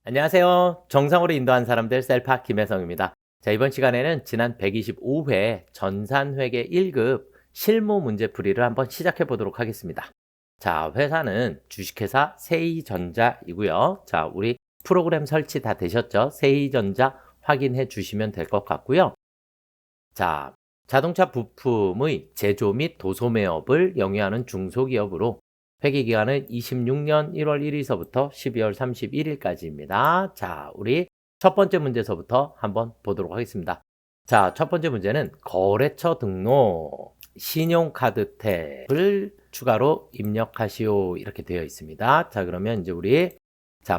안녕하세요. 정상으로 인도한 사람들 셀파 김혜성입니다. 자, 이번 시간에는 지난 125회 전산회계 1급 실무 문제풀이를 한번 시작해 보도록 하겠습니다. 자, 회사는 주식회사 세이전자이고요. 자, 우리 프로그램 설치 다 되셨죠? 세이전자 확인해 주시면 될 것 같고요. 자, 자동차 부품의 제조 및 도소매업을 영위하는 중소기업으로 회계기간은 26년 1월 1일서부터 12월 31일까지입니다. 자, 우리 첫 번째 문제서부터 한번 보도록 하겠습니다. 자, 첫 번째 문제는 거래처 등록, 신용카드 탭을 추가로 입력하시오. 이렇게 되어 있습니다. 자, 그러면 이제 우리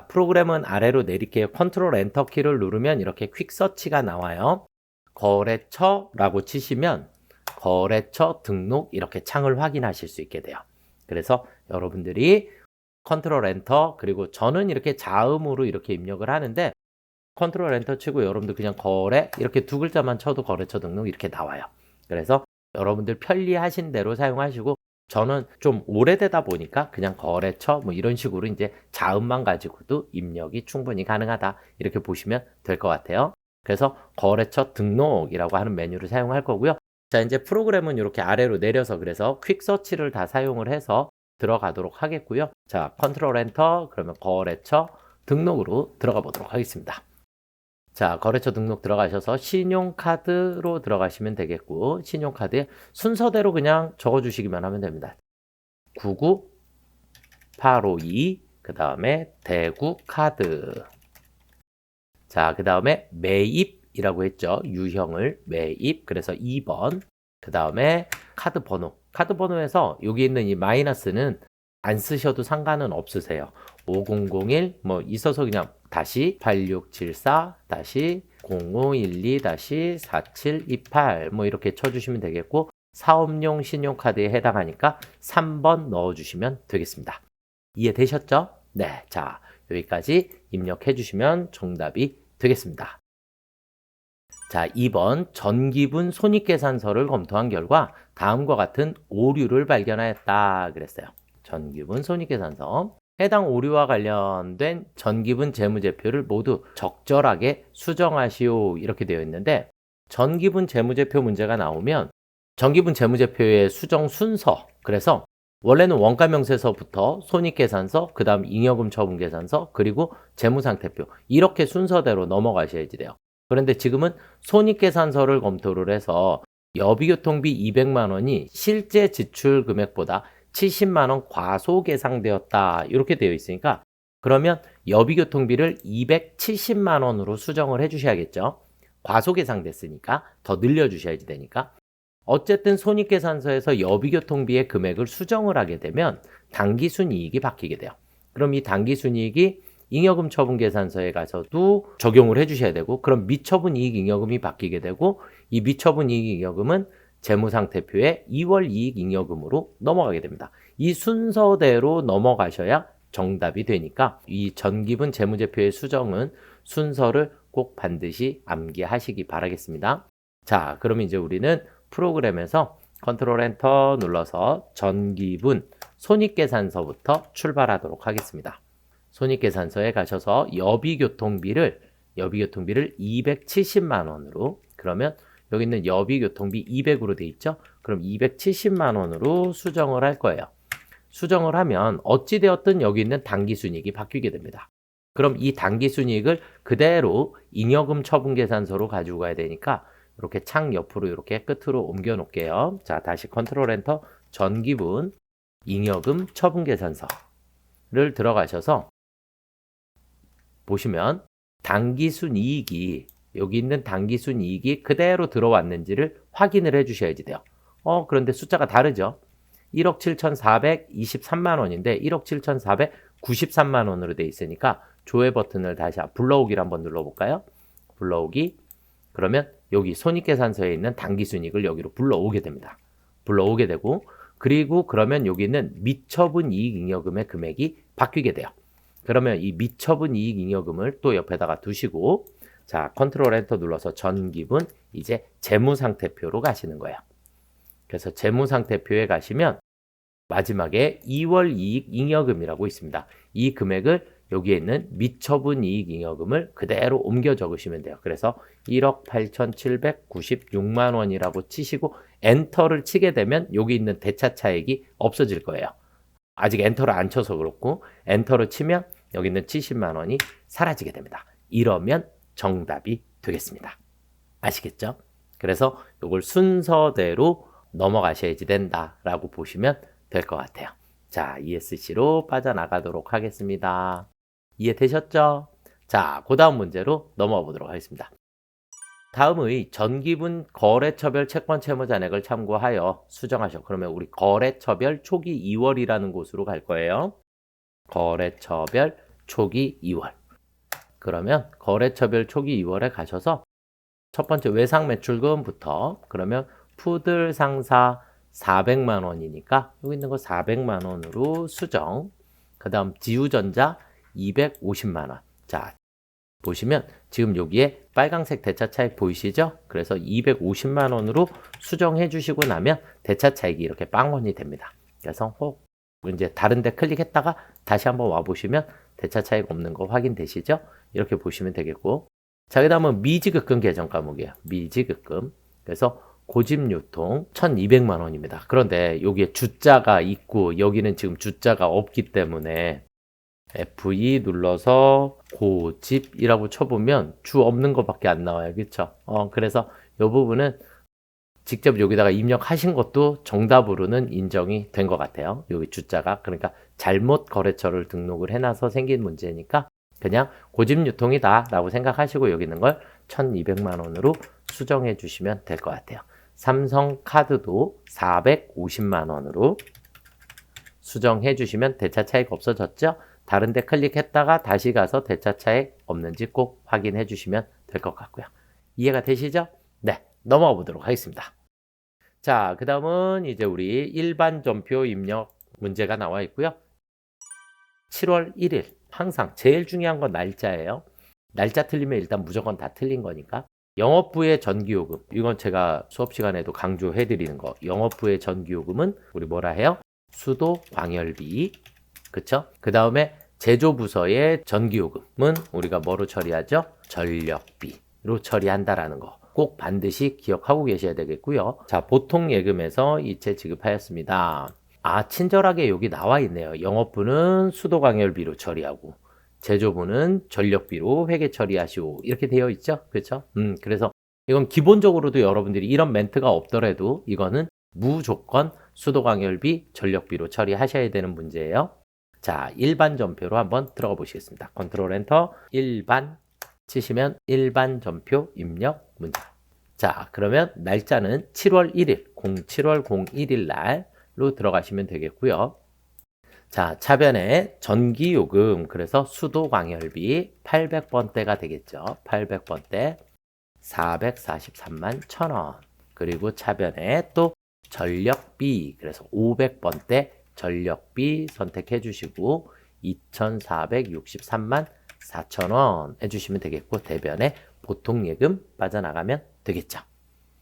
프로그램은 아래로 내릴게요. 컨트롤 엔터 키를 누르면 이렇게 퀵 서치가 나와요. 거래처라고 치시면 거래처 등록 이렇게 창을 확인하실 수 있게 돼요. 그래서 여러분들이 컨트롤 엔터, 그리고 저는 이렇게 자음으로 이렇게 입력을 하는데 컨트롤 엔터 치고 여러분들 그냥 거래 이렇게 두 글자만 쳐도 거래처 등록 이렇게 나와요. 그래서 여러분들 편리하신 대로 사용하시고, 저는 좀 오래되다 보니까 그냥 거래처 뭐 이런 식으로 이제 자음만 가지고도 입력이 충분히 가능하다, 이렇게 보시면 될 것 같아요. 그래서 거래처 등록이라고 하는 메뉴를 사용할 거고요. 자, 이제 프로그램은 이렇게 아래로 내려서, 그래서 퀵 서치를 다 사용을 해서 들어가도록 하겠고요. 자, 컨트롤 엔터, 그러면 거래처 등록으로 들어가 보도록 하겠습니다. 자, 거래처 등록 들어가셔서 신용카드로 들어가시면 되겠고, 신용카드에 순서대로 그냥 적어주시기만 하면 됩니다. 99852, 그 다음에 대구카드. 자, 그 다음에 매입이라고 했죠. 유형을 매입. 그래서 2번. 그 다음에 카드 번호. 카드 번호에서 여기 있는 이 마이너스는 안 쓰셔도 상관은 없으세요. 5001 뭐 있어서 그냥 다시 8674 다시 0512 다시 4728 뭐 이렇게 쳐주시면 되겠고, 사업용 신용카드에 해당하니까 3번 넣어주시면 되겠습니다. 이해되셨죠? 네. 자, 여기까지 입력해 주시면 정답이 되겠습니다. 자, 2번 전기분 손익계산서를 검토한 결과 다음과 같은 오류를 발견하였다 그랬어요. 전기분 손익계산서. 해당 오류와 관련된 전기분 재무제표를 모두 적절하게 수정하시오, 이렇게 되어 있는데, 전기분 재무제표 문제가 나오면 전기분 재무제표의 수정 순서, 그래서 원래는 원가명세서부터 손익계산서, 그 다음 잉여금 처분계산서, 그리고 재무상태표, 이렇게 순서대로 넘어가셔야지 돼요. 그런데 지금은 손익계산서를 검토를 해서 여비교통비 200만 원이 실제 지출 금액보다 70만 원 과소계상되었다, 이렇게 되어 있으니까 그러면 여비교통비를 270만 원으로 수정을 해 주셔야겠죠. 과소계상됐으니까 더 늘려주셔야지 되니까. 어쨌든 손익계산서에서 여비교통비의 금액을 수정을 하게 되면 당기순이익이 바뀌게 돼요. 그럼 이 당기순이익이 잉여금 처분계산서에 가서도 적용을 해주셔야 되고, 그럼 미처분이익 잉여금이 바뀌게 되고, 이 미처분이익 잉여금은 재무상태표의 2월 이익 잉여금으로 넘어가게 됩니다. 이 순서대로 넘어가셔야 정답이 되니까 이 전기분 재무제표의 수정은 순서를 꼭 반드시 암기하시기 바라겠습니다. 자, 그럼 이제 우리는 프로그램에서 컨트롤 엔터 눌러서 전기분 손익계산서부터 출발하도록 하겠습니다. 손익계산서에 가셔서 여비교통비를 270만 원으로, 그러면 여기 있는 여비교통비 200으로 돼 있죠? 그럼 270만 원으로 수정을 할 거예요. 수정을 하면 어찌되었든 여기 있는 당기순이익이 바뀌게 됩니다. 그럼 이 당기순이익을 그대로 잉여금 처분계산서로 가지고 가야 되니까 이렇게 창 옆으로 이렇게 끝으로 옮겨 놓을게요. 자, 다시 컨트롤 엔터 전기분 잉여금 처분계산서를 들어가셔서 보시면 당기순이익이, 여기 있는 당기순이익이 그대로 들어왔는지를 확인을 해 주셔야지 돼요. 그런데 숫자가 다르죠? 1억 7,423만 원인데 1억 7,493만 원으로 돼 있으니까 조회 버튼을 다시 불러오기를 한번 눌러볼까요? 불러오기. 그러면 여기 손익계산서에 있는 당기순이익을 여기로 불러오게 됩니다. 불러오게 되고, 그리고 그러면 여기 있는 미처분 이익 잉여금의 금액이 바뀌게 돼요. 그러면 이 미처분 이익 잉여금을 또 옆에다가 두시고, 자, 컨트롤 엔터 눌러서 전기분 이제 재무상태표로 가시는 거예요. 그래서 재무상태표에 가시면 마지막에 2월 이익 잉여금이라고 있습니다. 이 금액을 여기에 있는 미처분 이익 잉여금을 그대로 옮겨 적으시면 돼요. 그래서 1억 8,796만 원이라고 치시고 엔터를 치게 되면 여기 있는 대차 차익이 없어질 거예요. 아직 엔터를 안 쳐서 그렇고 엔터를 치면 여기 있는 70만 원이 사라지게 됩니다. 이러면 정답이 되겠습니다. 아시겠죠? 그래서 이걸 순서대로 넘어가셔야지 된다라고 보시면 될 것 같아요. 자, ESC로 빠져나가도록 하겠습니다. 이해되셨죠? 자, 그 다음 문제로 넘어가 보도록 하겠습니다. 다음의 전기분 거래처별 채권 채무 잔액을 참고하여 수정하셔. 그러면 우리 거래처별 초기 2월이라는 곳으로 갈 거예요. 거래처별 초기 2월. 그러면 거래처별 초기 2월에 가셔서 첫 번째 외상 매출금부터 그러면 푸들 상사 400만 원이니까 여기 있는 거 400만 원으로 수정. 그 다음 지우전자 250만 원. 자, 보시면 지금 여기에 빨강색 대차 차익 보이시죠? 그래서 250만 원으로 수정해 주시고 나면 대차 차익이 이렇게 빵원이 됩니다. 그래서 혹 이제 다른 데 클릭했다가 다시 한번 와 보시면 대차 차익 없는 거 확인되시죠? 이렇게 보시면 되겠고. 자, 그 다음은 미지급금 계정 과목이에요. 미지급금. 그래서 고집유통 1200만 원입니다. 그런데 여기에 주자가 있고 여기는 지금 주자가 없기 때문에 F2 눌러서 고집이라고 쳐보면 주 없는 것밖에 안 나와요. 그렇죠? 그래서 이 부분은 직접 여기다가 입력하신 것도 정답으로는 인정이 된 것 같아요. 여기 주자가. 그러니까 잘못 거래처를 등록을 해놔서 생긴 문제니까 그냥 고집유통이다 라고 생각하시고 여기 있는 걸 1200만 원으로 수정해 주시면 될 것 같아요. 삼성카드도 450만 원으로 수정해 주시면 대차 차익 없어졌죠? 다른 데 클릭했다가 다시 가서 대차 차익 없는지 꼭 확인해 주시면 될 것 같고요. 이해가 되시죠? 네, 넘어가 보도록 하겠습니다. 자, 그 다음은 이제 우리 일반 전표 입력 문제가 나와 있고요. 7월 1일, 항상 제일 중요한 건 날짜예요. 날짜 틀리면 일단 무조건 다 틀린 거니까. 영업부의 전기요금, 이건 제가 수업 시간에도 강조해 드리는 거. 영업부의 전기요금은 우리 뭐라 해요? 수도 광열비. 그쵸? 그 다음에 제조부서의 전기요금은 우리가 뭐로 처리하죠? 전력비로 처리한다라는 거. 꼭 반드시 기억하고 계셔야 되겠고요. 자, 보통 예금에서 이체 지급하였습니다. 아, 친절하게 여기 나와 있네요. 영업부는 수도 광열비로 처리하고 제조부는 전력비로 회계 처리하시오. 이렇게 되어 있죠? 그렇죠? 그래서 이건 기본적으로도 여러분들이 이런 멘트가 없더라도 이거는 무조건 수도 광열비, 전력비로 처리하셔야 되는 문제예요. 자, 일반 전표로 한번 들어가 보시겠습니다. 컨트롤 엔터, 일반 치시면 일반 전표 입력 문제. 자, 그러면 날짜는 7월 1일, 07월 01일 날로 들어가시면 되겠고요. 자, 차변에 전기요금, 그래서 수도 광열비 800번대가 되겠죠. 800번대 443만 1000원. 그리고 차변에 또 전력비, 그래서 500번대 전력비 선택해 주시고 2463만 4,000원 해주시면 되겠고 대변에 보통예금 빠져나가면 되겠죠.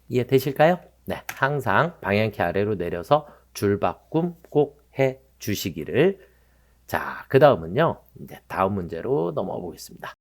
이해되실까요? 네, 항상 방향키 아래로 내려서 줄바꿈 꼭 해 주시기를. 자, 그 다음은요. 이제 다음 문제로 넘어가 보겠습니다.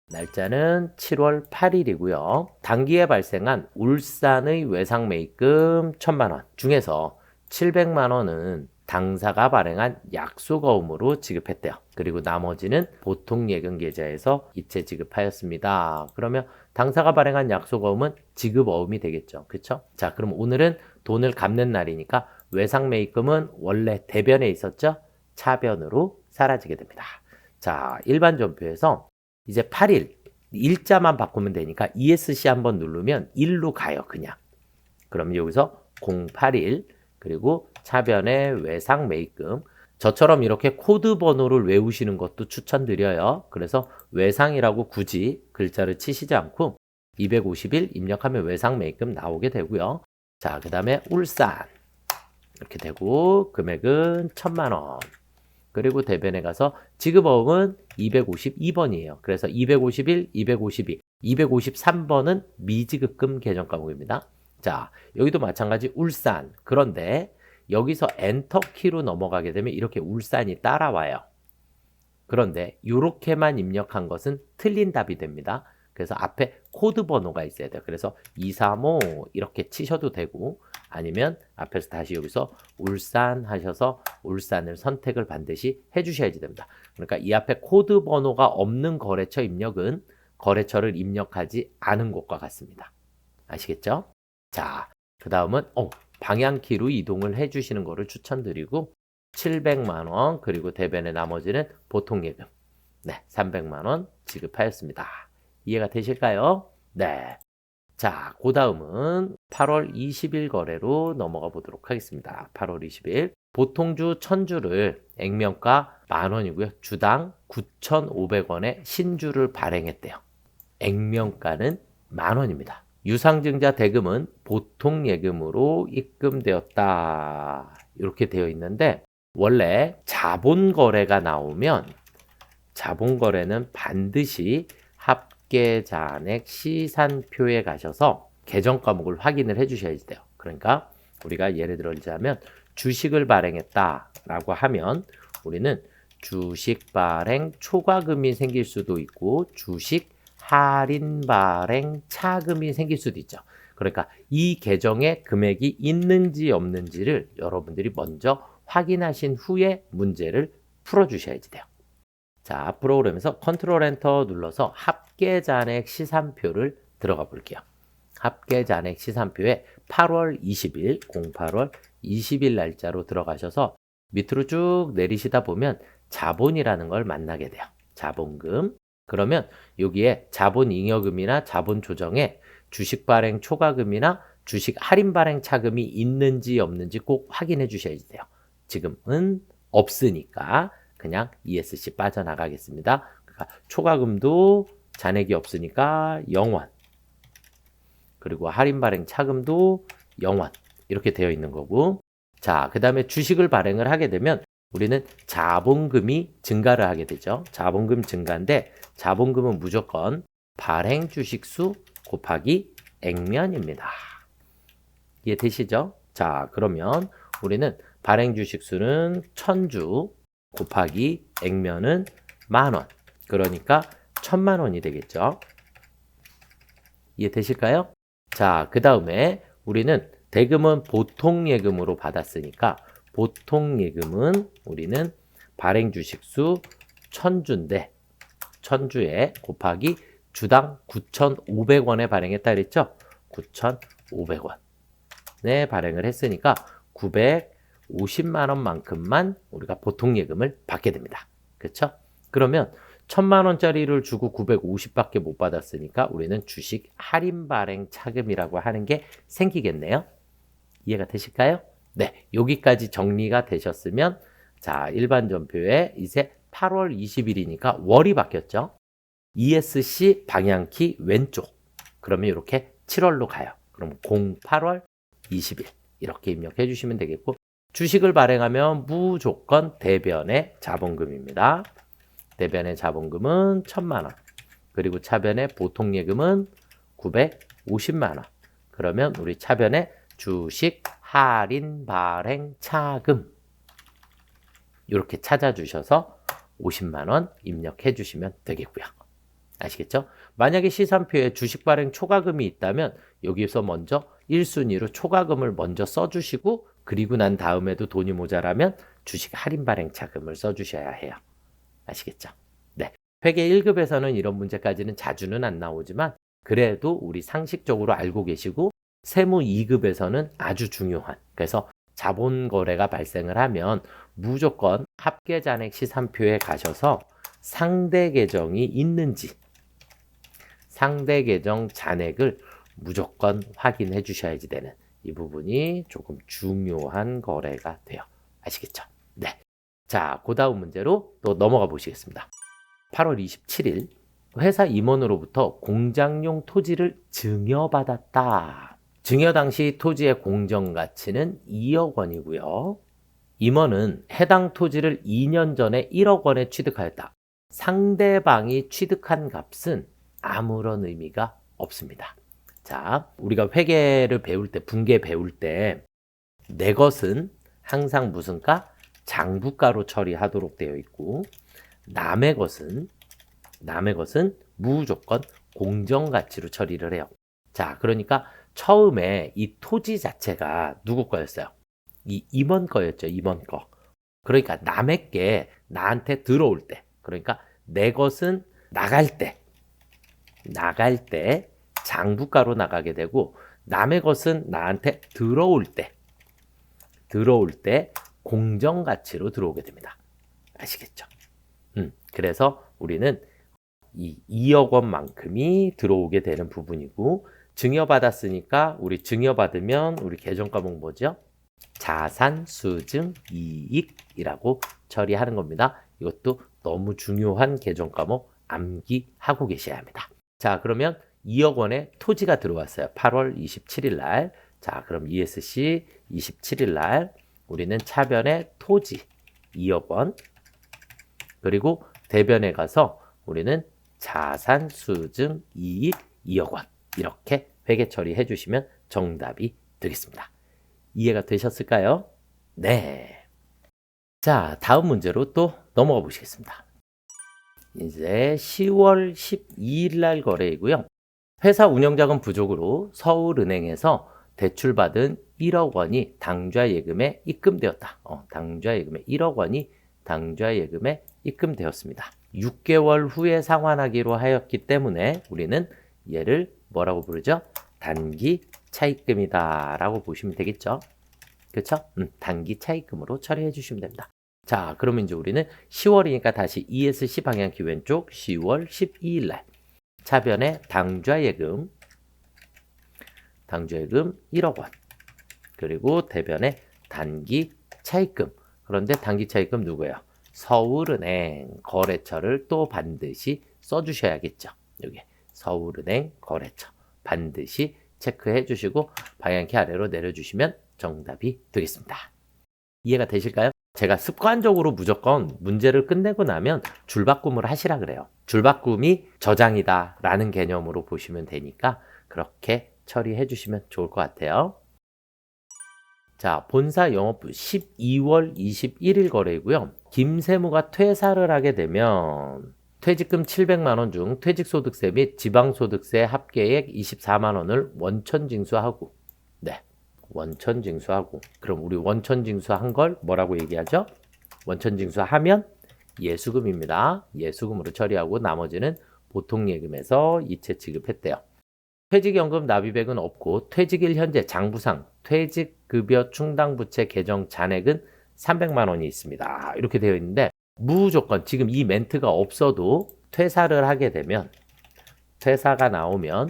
날짜는 7월 8일이고요. 단기에 발생한 울산의 외상 매입금 1000만 원 중에서 700만 원은 당사가 발행한 약속어음으로 지급했대요. 그리고 나머지는 보통예금 계좌에서 이체 지급하였습니다. 그러면 당사가 발행한 약속어음은 지급어음이 되겠죠. 그렇죠? 자, 그럼 오늘은 돈을 갚는 날이니까 외상 매입금은 원래 대변에 있었죠? 차변으로 사라지게 됩니다. 자, 일반 전표에서 이제 8일 일자만 바꾸면 되니까 ESC 한번 누르면 1로 가요. 그냥. 그럼 여기서 081 그리고 차변의 외상 매입금. 저처럼 이렇게 코드 번호를 외우시는 것도 추천드려요. 그래서 외상이라고 굳이 글자를 치시지 않고 251 입력하면 외상 매입금 나오게 되고요. 자, 그 다음에 울산 이렇게 되고 금액은 1000만 원. 그리고 대변에 가서 지급어음은 252번이에요. 그래서 251, 252, 253번은 미지급금 계정 과목입니다. 자, 여기도 마찬가지 울산. 그런데 여기서 엔터 키로 넘어가게 되면 이렇게 울산이 따라와요. 그런데 이렇게만 입력한 것은 틀린 답이 됩니다. 그래서 앞에 코드 번호가 있어야 돼요. 그래서 235 이렇게 치셔도 되고 아니면 앞에서 다시 여기서 울산 하셔서 울산을 선택을 반드시 해주셔야지 됩니다. 그러니까 이 앞에 코드 번호가 없는 거래처 입력은 거래처를 입력하지 않은 것과 같습니다. 아시겠죠? 자, 그 다음은 방향키로 이동을 해주시는 거를 추천드리고 700만 원 그리고 대변의 나머지는 보통예금 300만 원 지급하였습니다. 이해가 되실까요? 네. 자, 그 다음은 8월 20일 거래로 넘어가 보도록 하겠습니다. 8월 20일 보통주 1000주를 액면가 10,000원이고요. 주당 9,500원에 신주를 발행했대요. 액면가는 10,000원입니다. 유상증자 대금은 보통예금으로 입금되었다. 이렇게 되어 있는데 원래 자본거래가 나오면 자본거래는 반드시 합계잔액 시산표에 가셔서 계정 과목을 확인을 해 주셔야 돼요. 그러니까 우리가 예를 들자면 주식을 발행했다라고 하면 우리는 주식 발행 초과금이 생길 수도 있고 주식 할인 발행 차금이 생길 수도 있죠. 그러니까 이 계정에 금액이 있는지 없는지를 여러분들이 먼저 확인하신 후에 문제를 풀어주셔야지 돼요. 자, 프로그램에서 컨트롤 엔터 눌러서 합계잔액 시산표를 들어가 볼게요. 합계잔액 시산표에 8월 20일, 08월 20일 날짜로 들어가셔서 밑으로 쭉 내리시다 보면 자본이라는 걸 만나게 돼요. 자본금. 그러면 여기에 자본잉여금이나 자본조정에 주식 발행 초과금이나 주식 할인 발행 차금이 있는지 없는지 꼭 확인해 주셔야지 돼요. 지금은 없으니까 그냥 ESC 빠져나가겠습니다. 그러니까 초과금도 잔액이 없으니까 0원. 그리고 할인 발행 차금도 0원. 이렇게 되어 있는 거고. 자, 그 다음에 주식을 발행을 하게 되면 우리는 자본금이 증가를 하게 되죠. 자본금 증가인데 자본금은 무조건 발행 주식수 곱하기 액면입니다. 이해되시죠? 자, 그러면 우리는 발행 주식수는 1000주 곱하기 액면은 10,000원. 그러니까 1,000만 원이 되겠죠. 이해되실까요? 자, 그 다음에 우리는 대금은 보통예금으로 받았으니까 보통예금은 우리는 발행 주식수 1000주인데 1000주에 곱하기 주당 9,500원에 발행했다 그랬죠? 9,500원에 발행을 했으니까 950만 원만큼만 우리가 보통예금을 받게 됩니다. 그렇죠? 그러면 1,000만 원짜리를 주고 950밖에 못 받았으니까 우리는 주식 할인 발행 차금이라고 하는 게 생기겠네요. 이해가 되실까요? 네, 여기까지 정리가 되셨으면 자, 일반 전표에 이제 8월 20일이니까 월이 바뀌었죠. ESC 방향키 왼쪽. 그러면 이렇게 7월로 가요. 그럼 08월 20일 이렇게 입력해 주시면 되겠고 주식을 발행하면 무조건 대변의 자본금입니다. 대변의 자본금은 1,000만 원. 그리고 차변의 보통예금은 950만 원. 그러면 우리 차변의 주식 할인 발행 차금 이렇게 찾아주셔서 50만 원 입력해 주시면 되겠고요. 아시겠죠? 만약에 시산표에 주식 발행 초과금이 있다면 여기서 먼저 1순위로 초과금을 먼저 써주시고 그리고 난 다음에도 돈이 모자라면 주식 할인 발행 차금을 써주셔야 해요. 아시겠죠? 네. 회계 1급에서는 이런 문제까지는 자주는 안 나오지만 그래도 우리 상식적으로 알고 계시고 세무 2급에서는 아주 중요한 그래서 자본 거래가 발생을 하면 무조건 합계잔액 시산표에 가셔서 상대 계정이 있는지 상대 계정 잔액을 무조건 확인해 주셔야지 되는 이 부분이 조금 중요한 거래가 돼요. 아시겠죠? 네. 자, 그 다음 문제로 또 넘어가 보시겠습니다. 8월 27일 회사 임원으로부터 공장용 토지를 증여받았다. 증여 당시 토지의 공정가치는 2억 원이고요. 임원은 해당 토지를 2년 전에 1억 원에 취득하였다. 상대방이 취득한 값은 아무런 의미가 없습니다. 자, 우리가 회계를 배울 때, 분계 배울 때 내 것은 항상 무슨 가? 장부가로 처리하도록 되어 있고 남의 것은 무조건 공정가치로 처리를 해요. 자, 그러니까 처음에 이 토지 자체가 누구 거였어요? 이 임원 거였죠. 임원 거. 그러니까 남의 게 나한테 들어올 때, 그러니까 내 것은 나갈 때 장부가로 나가게 되고, 남의 것은 나한테 들어올 때 공정가치로 들어오게 됩니다. 아시겠죠? 그래서 우리는 이 2억 원만큼이 들어오게 되는 부분이고, 증여받았으니까 우리 증여받으면 우리 계정 과목 뭐죠? 자산 수증 이익이라고 처리하는 겁니다. 이것도 너무 중요한 계정 과목 암기하고 계셔야 합니다. 자, 그러면 2억 원의 토지가 들어왔어요. 8월 27일 날. 자, 그럼 ESC 27일 날 우리는 차변의 토지 2억 원, 그리고 대변에 가서 우리는 자산 수증 이익 2억 원, 이렇게 회계 처리해 주시면 정답이 되겠습니다. 이해가 되셨을까요? 네. 자, 다음 문제로 또 넘어가 보시겠습니다. 이제 10월 12일 날 거래이고요. 회사 운영자금 부족으로 서울은행에서 대출받은 1억 원이 당좌예금에 입금되었다. 당좌예금에 1억 원이 당좌예금에 입금되었습니다. 6개월 후에 상환하기로 하였기 때문에 우리는 얘를 뭐라고 부르죠? 단기 차입금이다 라고 보시면 되겠죠. 그렇죠? 단기 차입금으로 처리해 주시면 됩니다. 자, 그러면 이제 우리는 10월이니까 다시 ESC 방향키 왼쪽 10월 12일 날 차변에 당좌예금 1억 원, 그리고 대변에 단기 차입금. 그런데 단기 차입금 누구예요? 서울은행 거래처를 또 반드시 써주셔야겠죠. 여기 서울은행 거래처 반드시 체크해 주시고 방향키 아래로 내려주시면 정답이 되겠습니다. 이해가 되실까요? 제가 습관적으로 무조건 문제를 끝내고 나면 줄바꿈을 하시라 그래요. 줄바꿈이 저장이다 라는 개념으로 보시면 되니까 그렇게 처리해 주시면 좋을 것 같아요. 자, 본사 영업부 12월 21일 거래이고요. 김세무가 퇴사를 하게 되면 퇴직금 700만 원 중 퇴직소득세 및 지방소득세 합계액 24만 원을 원천징수하고, 네, 원천징수하고. 그럼 우리 원천징수한 걸 뭐라고 얘기하죠? 원천징수하면 예수금입니다. 예수금으로 처리하고 나머지는 보통예금에서 이체 지급했대요. 퇴직연금 납입액은 없고 퇴직일 현재 장부상 퇴직급여 충당부채 계정 잔액은 300만 원이 있습니다. 이렇게 되어 있는데 무조건 지금 이 멘트가 없어도 퇴사를 하게 되면, 퇴사가 나오면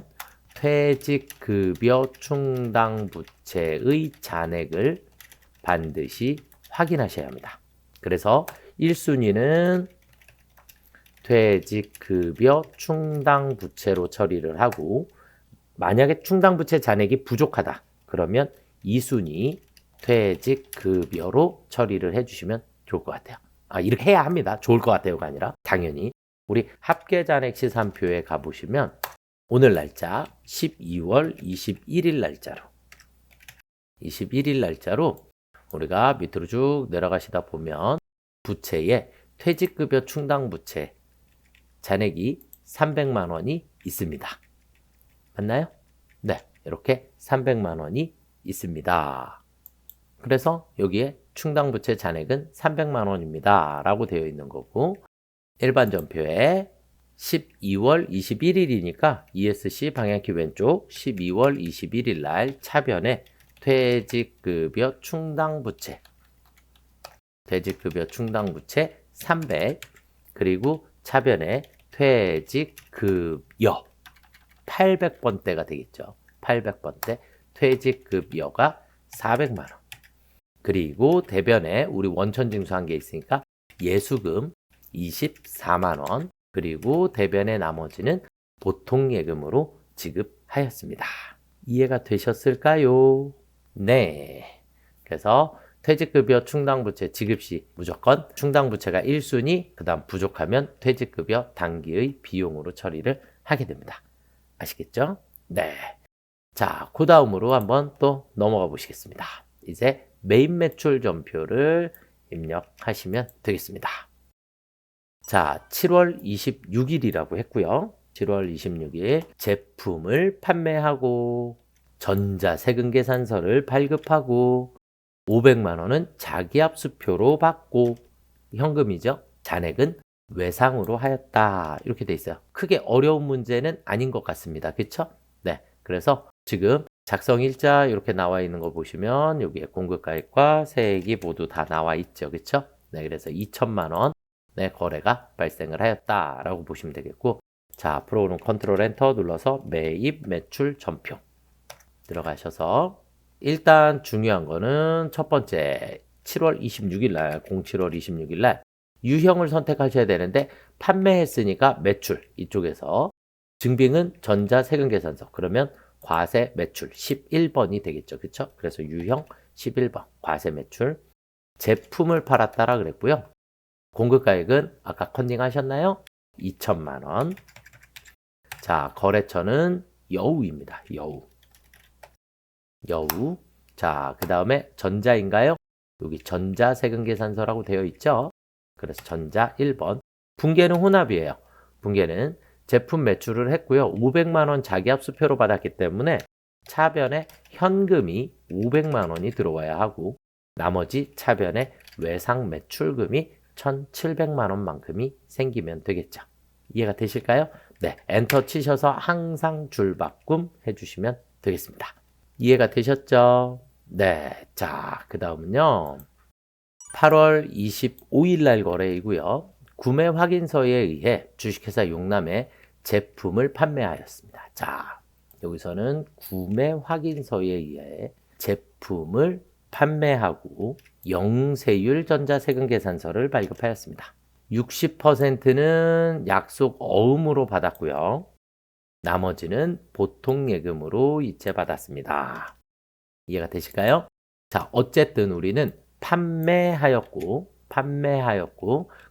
퇴직급여 충당부채의 잔액을 반드시 확인하셔야 합니다. 그래서 1순위는 퇴직급여 충당부채로 처리를 하고, 만약에 충당부채 잔액이 부족하다 그러면 2순위 퇴직급여로 처리를 해주시면 좋을 것 같아요. 이렇게 해야 합니다. 좋을 것 같아요가 아니라 당연히. 우리 합계잔액 시산표에 가보시면 오늘 날짜 12월 21일 날짜로 우리가 밑으로 쭉 내려가시다 보면 부채에 퇴직급여 충당부채 잔액이 300만 원이 있습니다. 맞나요? 네, 이렇게 300만 원이 있습니다. 그래서 여기에 충당부채 잔액은 300만 원입니다 라고 되어 있는 거고, 일반 전표에 12월 21일이니까 ESC 방향키 왼쪽 12월 21일 날 차변에 퇴직급여 충당부채 300, 그리고 차변에 퇴직급여 800번대가 되겠죠. 800번대 퇴직급여가 400만 원. 그리고 대변에 우리 원천징수한 게 있으니까 예수금 24만 원, 그리고 대변의 나머지는 보통예금으로 지급하였습니다. 이해가 되셨을까요? 네. 그래서 퇴직급여 충당부채 지급 시 무조건 충당부채가 1순위, 그 다음 부족하면 퇴직급여 단기의 비용으로 처리를 하게 됩니다. 아시겠죠? 네. 자, 그 다음으로 한번 또 넘어가 보시겠습니다. 이제 메인 매출 전표를 입력하시면 되겠습니다. 자, 7월 26일이라고 했고요. 7월 26일 제품을 판매하고 전자세금계산서를 발급하고 500만 원은 자기압수표로 받고 현금이죠. 잔액은 외상으로 하였다. 이렇게 돼 있어요. 크게 어려운 문제는 아닌 것 같습니다. 그쵸? 네. 그래서 지금 작성일자 이렇게 나와 있는 거 보시면 여기에 공급가액과 세액이 모두 다 나와 있죠. 그쵸? 네. 그래서 2천만 원의 거래가 발생을 하였다라고 보시면 되겠고, 자, 앞으로는 컨트롤 엔터 눌러서 매입, 매출, 전표 들어가셔서 일단 중요한 거는 첫 번째 7월 26일 날 07월 26일 날 유형을 선택하셔야 되는데 판매했으니까 매출 이쪽에서 증빙은 전자세금계산서 그러면 과세 매출 11번이 되겠죠. 그쵸? 그래서 유형 11번 과세 매출 제품을 팔았다라 그랬고요. 공급가액은 아까 컨닝 하셨나요? 2천만 원. 자, 거래처는 여우입니다. 여우. 자, 그 다음에 전자인가요? 여기 전자세금계산서라고 되어 있죠. 그래서 전자 1번. 분계는 혼합이에요. 분계는 제품 매출을 했고요. 500만 원 자기압수표로 받았기 때문에 차변에 현금이 500만 원이 들어와야 하고 나머지 차변에 외상 매출금이 1,700만 원만큼이 생기면 되겠죠. 이해가 되실까요? 네, 엔터 치셔서 항상 줄바꿈 해주시면 되겠습니다. 이해가 되셨죠? 네, 자, 그 다음은요. 8월 25일 날 거래이고요. 구매 확인서에 의해 주식회사 용남에 제품을 판매하였습니다. 자, 여기서는 구매 확인서에 의해 제품을 판매하고 영세율 전자세금계산서를 발급하였습니다. 60%는 약속 어음으로 받았고요. 나머지는 보통예금으로 이체받았습니다. 이해가 되실까요? 자, 어쨌든 우리는 판매하였고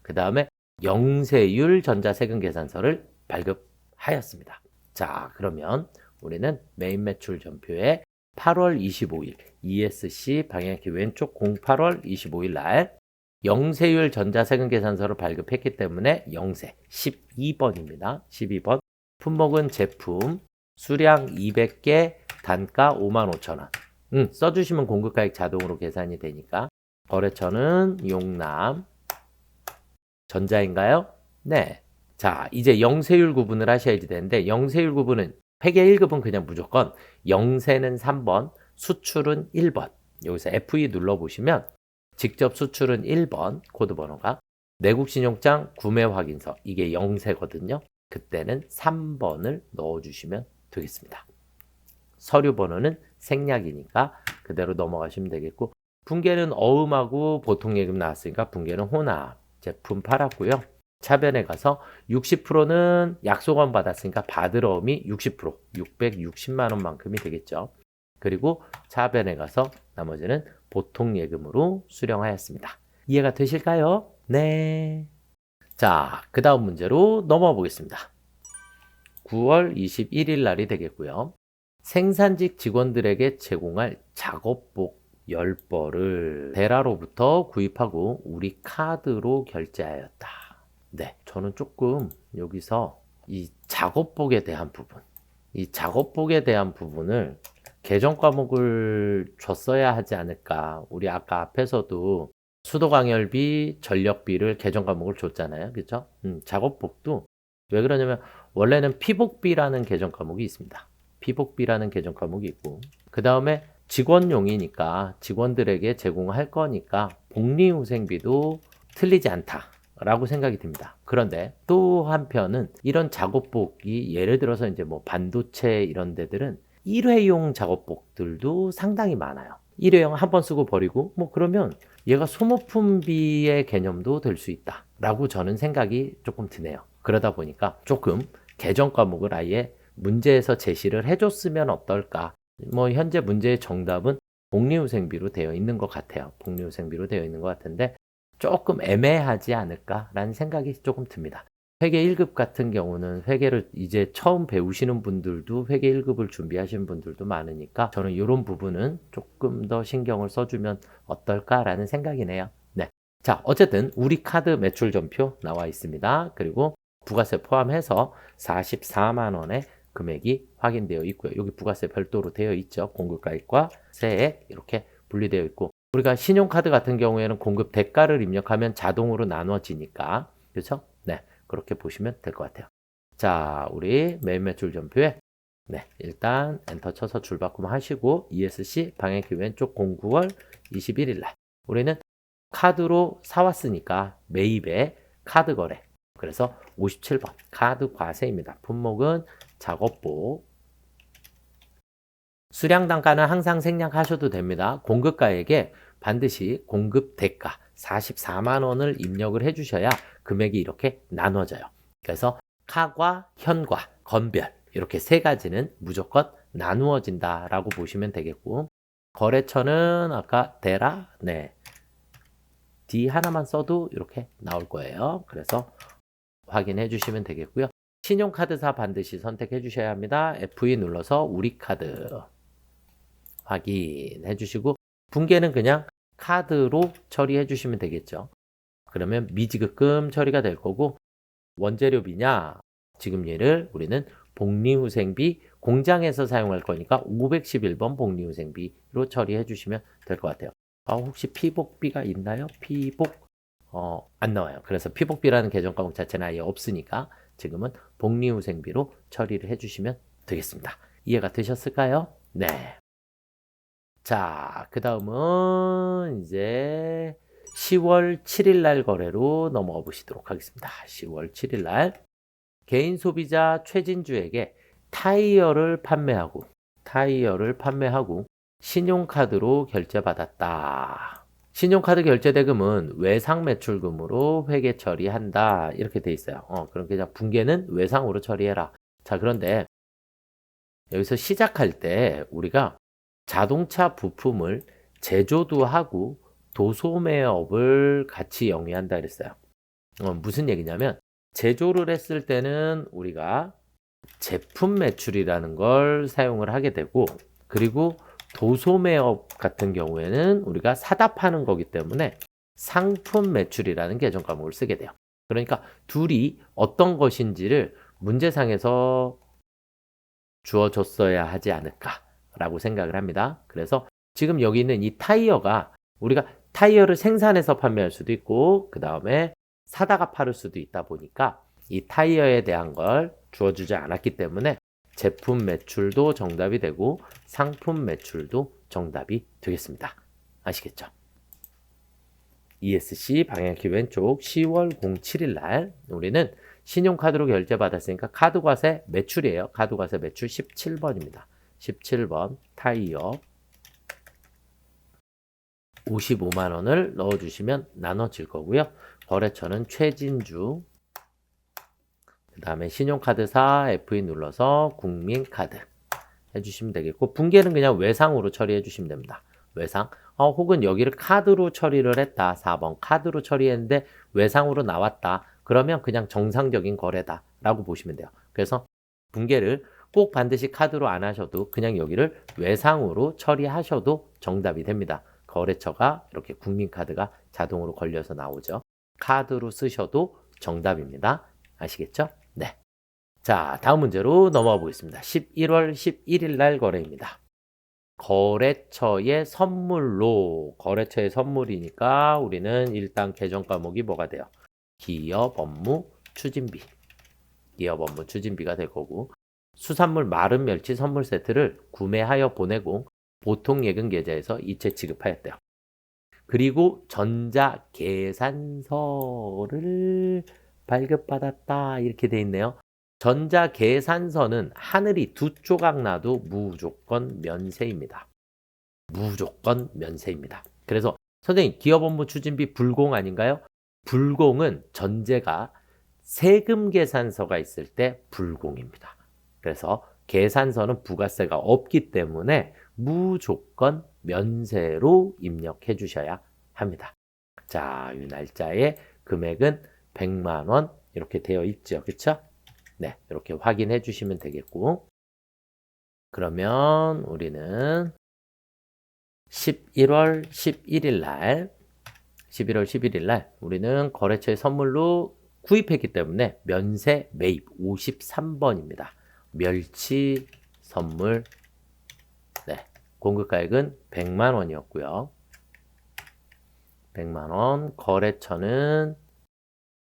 그 다음에 영세율 전자세금계산서를 발급하였습니다. 자, 그러면 우리는 메인 매출 전표에 8월 25일 ESC 방향키 왼쪽 08월 25일 날 영세율 전자세금계산서를 발급했기 때문에 영세 12번입니다. 12번 품목은 제품, 수량 200개, 단가 55,000원. 써주시면 공급가액 자동으로 계산이 되니까. 거래처는 용남. 전자인가요? 네. 자, 이제 영세율 구분을 하셔야지 되는데 영세율 구분은 회계 1급은 그냥 무조건 영세는 3번, 수출은 1번. 여기서 F2 눌러보시면 직접 수출은 1번 코드 번호가 내국신용장 구매확인서 이게 영세거든요. 그때는 3번을 넣어주시면 되겠습니다. 서류 번호는 생략이니까 그대로 넘어가시면 되겠고 분계는 어음하고 보통예금 나왔으니까 분계는 혼합 제품 팔았고요. 차변에 가서 60%는 약속원 받았으니까 받을 어음이 60% 660만 원만큼이 되겠죠. 그리고 차변에 가서 나머지는 보통예금으로 수령하였습니다. 이해가 되실까요? 네. 자, 그 다음 문제로 넘어가 보겠습니다. 9월 21일 날이 되겠고요. 생산직 직원들에게 제공할 작업복 10벌을 대라로부터 구입하고 우리 카드로 결제하였다. 네, 저는 조금 여기서 이 작업복에 대한 부분을 개정 과목을 줬어야 하지 않을까. 우리 아까 앞에서도 수도광열비, 전력비를 개정 과목을 줬잖아요. 그죠? 작업복도 왜 그러냐면 원래는 피복비라는 개정 과목이 있습니다. 피복비라는 개정 과목이 있고 그 다음에 직원용이니까 직원들에게 제공할 거니까 복리후생비도 틀리지 않다라고 생각이 듭니다. 그런데 또 한편은 이런 작업복이 예를 들어서 이제 뭐 반도체 이런 데들은 일회용 작업복들도 상당히 많아요. 일회용 한 번 쓰고 버리고 뭐 그러면 얘가 소모품비의 개념도 될 수 있다 라고 저는 생각이 조금 드네요. 그러다 보니까 조금 개정 과목을 아예 문제에서 제시를 해줬으면 어떨까. 뭐 현재 문제의 정답은 복리후생비로 되어 있는 것 같아요. 복리후생비로 되어 있는 것 같은데 조금 애매하지 않을까라는 생각이 조금 듭니다. 회계 1급 같은 경우는 회계를 이제 처음 배우시는 분들도 회계 1급을 준비하시는 분들도 많으니까 저는 이런 부분은 조금 더 신경을 써주면 어떨까라는 생각이네요. 네. 자, 어쨌든 우리 카드 매출 전표 나와 있습니다. 그리고 부가세 포함해서 44만 원의 금액이 확인되어 있고요. 여기 부가세 별도로 되어 있죠. 공급가액과 세액 이렇게 분리되어 있고, 우리가 신용카드 같은 경우에는 공급 대가를 입력하면 자동으로 나눠지니까, 그렇죠? 네, 그렇게 보시면 될 것 같아요. 자, 우리 매입 매출 전표에 네, 일단 엔터 쳐서 줄바꿈 하시고 ESC 방향키 왼쪽 09월 21일 날 우리는 카드로 사왔으니까 매입에 카드 거래, 그래서 57번 카드 과세입니다. 품목은 작업복. 수량 단가는 항상 생략하셔도 됩니다. 공급가액에 반드시 공급 대가 44만 원을 입력을 해주셔야 금액이 이렇게 나눠져요. 그래서 카과 현과 건별 이렇게 세 가지는 무조건 나누어진다라고 보시면 되겠고, 거래처는 아까 대라, 네, D 하나만 써도 이렇게 나올 거예요. 그래서 확인해 주시면 되겠고요. 신용카드사 반드시 선택해 주셔야 합니다. F2 눌러서 우리 카드 확인해 주시고, 붕괴는 그냥 카드로 처리해 주시면 되겠죠. 그러면 미지급금 처리가 될 거고, 원재료비냐, 지금 얘를 우리는 복리후생비 공장에서 사용할 거니까 511번 복리후생비로 처리해 주시면 될 것 같아요. 혹시 피복비가 있나요? 피복? 안 나와요. 그래서 피복비라는 계정 과목 자체는 아예 없으니까 지금은 복리후생비로 처리를 해주시면 되겠습니다. 이해가 되셨을까요? 네. 자, 그 다음은 이제 10월 7일 날 거래로 넘어가 보시도록 하겠습니다. 10월 7일 날 개인 소비자 최진주에게 타이어를 판매하고 신용카드로 결제받았다. 신용카드 결제 대금은 외상 매출금으로 회계 처리한다. 이렇게 돼 있어요. 그럼 그냥 붕괴는 외상으로 처리해라. 자, 그런데 여기서 시작할 때 우리가 자동차 부품을 제조도 하고 도소매업을 같이 영위한다 그랬어요. 무슨 얘기냐면 제조를 했을 때는 우리가 제품 매출이라는 걸 사용을 하게 되고, 그리고 도소매업 같은 경우에는 우리가 사다 파는 거기 때문에 상품 매출이라는 계정 과목을 쓰게 돼요. 그러니까 둘이 어떤 것인지를 문제상에서 주어줬어야 하지 않을까라고 생각을 합니다. 그래서 지금 여기 있는 이 타이어가 우리가 타이어를 생산해서 판매할 수도 있고 그 다음에 사다가 팔을 수도 있다 보니까 이 타이어에 대한 걸 주어주지 않았기 때문에 제품 매출도 정답이 되고 상품 매출도 정답이 되겠습니다. 아시겠죠? ESC 방향키 왼쪽 10월 07일 날 우리는 신용카드로 결제받았으니까 카드과세 매출이에요. 카드과세 매출 17번입니다. 17번 타이어 55만 원을 넣어주시면 나눠질 거고요. 거래처는 최진주, 그 다음에 신용카드사 F2 눌러서 국민카드 해주시면 되겠고, 붕괴는 그냥 외상으로 처리해 주시면 됩니다. 외상. 혹은 여기를 카드로 처리를 했다. 4번 카드로 처리했는데 외상으로 나왔다. 그러면 그냥 정상적인 거래다 라고 보시면 돼요. 그래서 붕괴를 꼭 반드시 카드로 안 하셔도 그냥 여기를 외상으로 처리하셔도 정답이 됩니다. 거래처가 이렇게 국민카드가 자동으로 걸려서 나오죠. 카드로 쓰셔도 정답입니다. 아시겠죠? 네. 자, 다음 문제로 넘어가 보겠습니다. 11월 11일 날 거래입니다. 거래처의 선물로, 거래처의 선물이니까 우리는 일단 계정 과목이 뭐가 돼요? 기업 업무 추진비. 기업 업무 추진비가 될 거고, 수산물 마른 멸치 선물 세트를 구매하여 보내고 보통 예금 계좌에서 이체 지급하였대요. 그리고 전자 계산서를 발급받았다. 이렇게 돼 있네요. 전자 계산서는 하늘이 두 조각 나도 무조건 면세입니다. 무조건 면세입니다. 그래서 선생님, 기업 업무 추진비 불공 아닌가요? 불공은 전제가 세금 계산서가 있을 때 불공입니다. 그래서 계산서는 부가세가 없기 때문에 무조건 면세로 입력해 주셔야 합니다. 자, 이 날짜에 금액은 100만 원 이렇게 되어 있죠. 그렇죠? 네, 이렇게 확인해 주시면 되겠고, 그러면 우리는 11월 11일 날 11월 11일 날 우리는 거래처에 선물로 구입했기 때문에 면세 매입 53번입니다. 멸치 선물. 네. 공급가액은 100만 원이었고요. 100만 원. 거래처는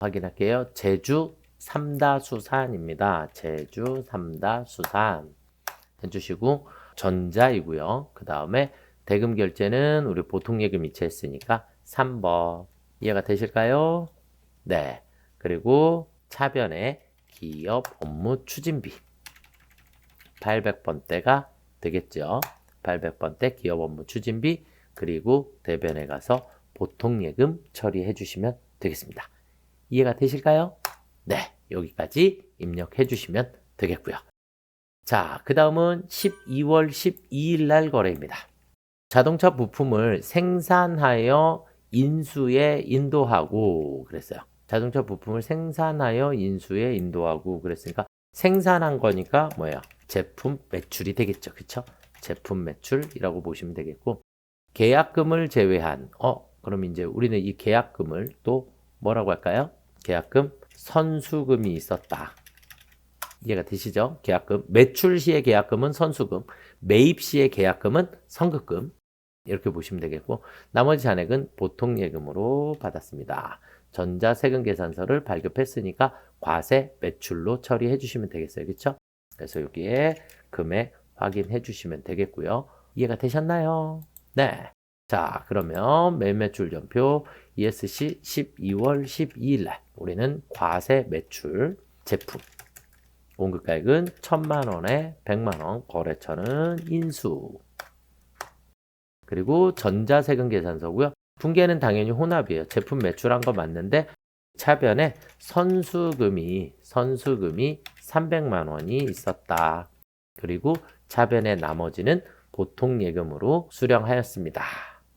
확인할게요. 제주 삼다수산입니다. 제주 삼다수산 해주시고 전자이고요. 그 다음에 대금 결제는 우리 보통예금 이체했으니까 3번. 이해가 되실까요? 네. 그리고 차변에 기업 업무 추진비 800번대가 되겠죠. 800번대 기업 업무 추진비, 그리고 대변에 가서 보통예금 처리해 주시면 되겠습니다. 이해가 되실까요? 네, 여기까지 입력해 주시면 되겠고요. 자, 그 다음은 12월 12일 날 거래입니다. 자동차 부품을 생산하여 인수에 인도하고 그랬어요. 자동차 부품을 생산하여 인수에 인도하고 그랬으니까 생산한 거니까 뭐예요? 제품 매출이 되겠죠. 그쵸? 제품 매출이라고 보시면 되겠고, 계약금을 제외한 그럼 이제 우리는 이 계약금을 또 뭐라고 할까요? 계약금 선수금이 있었다. 이해가 되시죠? 계약금, 매출 시의 계약금은 선수금, 매입 시의 계약금은 선급금. 이렇게 보시면 되겠고, 나머지 잔액은 보통예금으로 받았습니다. 전자세금계산서를 발급했으니까 과세 매출로 처리해 주시면 되겠어요. 그렇죠? 그래서 여기에 금액 확인해 주시면 되겠고요. 이해가 되셨나요? 네. 자, 그러면 매매출 전표 ESC 12월 12일 날 우리는 과세 매출 제품 공급가액은 1,000만 원에 100만 원, 거래처는 인수. 그리고 전자세금 계산서고요. 분계는 당연히 혼합이에요. 제품 매출한 거 맞는데 차변에 선수금이 300만 원이 있었다. 그리고 차변의 나머지는 보통예금으로 수령하였습니다.